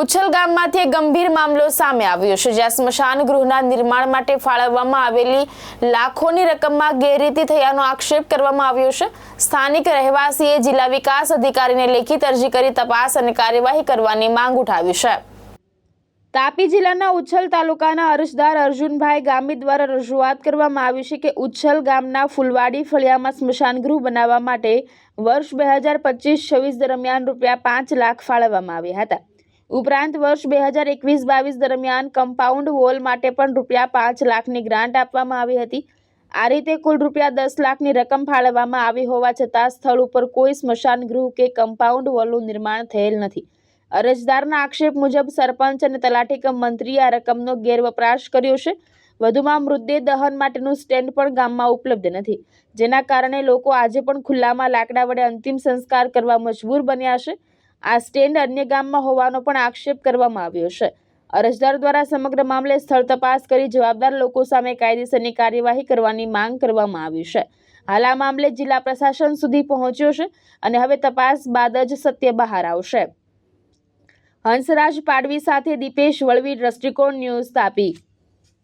ઉછલ ગામમાંથી એક ગંભીર મામલો સામે આવ્યો છે, જ્યાં સ્મશાન ગૃહના નિર્માણ માટે ફાળવવામાં આવેલી લાખોની રકમમાં ગેરરીતિ થયાનો આક્ષેપ કરવામાં આવ્યો છે। સ્થાનિક રહેવાસીએ જિલ્લા વિકાસ અધિકારીને લેખિત અરજી કરી તપાસ અને કાર્યવાહી કરવાની માંગ ઉઠાવી છે। તાપી જિલ્લાના ઉછલ તાલુકાના અરજદાર અર્જુનભાઈ ગામી દ્વારા રજૂઆત કરવામાં આવી છે કે ઉછલ ગામના ફૂલવાડી ફળિયામાં સ્મશાન ગૃહ બનાવવા માટે વર્ષ 2025-26 દરમિયાન ₹5 લાખ ફાળવવામાં આવ્યા હતા। ઉપરાંત વર્ષ 2021-22 દરમિયાન કમ્પાઉન્ડ વોલ માટે પણ ₹5 લાખની ગ્રાન્ટ આપવામાં આવી હતી। આ રીતે કુલ ₹10 લાખની રકમ ફાળવવામાં આવી હોવા છતાં સ્થળ ઉપર કોઈ સ્મશાન ગૃહ કે કમ્પાઉન્ડ વોલનું નિર્માણ થયેલ નથી। અરજદારના આક્ષેપ મુજબ સરપંચ અને તલાટી કમ મંત્રીએ આ રકમનો ગેરવપરાશ કર્યો છે। વધુમાં મૃતદેહ દહન માટેનું સ્ટેન્ડ પણ ગામમાં ઉપલબ્ધ નથી, જેના કારણે લોકો આજે પણ ખુલ્લામાં લાકડા વડે અંતિમ સંસ્કાર કરવા મજબૂર બન્યા છે। આ સ્ટેન્ડ અન્ય ગામમાં હોવાનો પણ આક્ષેપ કરવામાં આવ્યો છે। અરજદાર દ્વારા સમગ્ર મામલે સ્થળ તપાસ કરી જવાબદાર લોકો સામે કાયદેસરની કાર્યવાહી કરવાની માંગ કરવામાં આવી છે। હાલ આ મામલે જિલ્લા પ્રશાસન સુધી પહોંચ્યો છે અને હવે તપાસ બાદ જ સત્ય બહાર આવશે। હંસરાજ પાડવી સાથે દીપેશ વળવી, દ્રષ્ટિકોણ ન્યૂઝ, તાપી।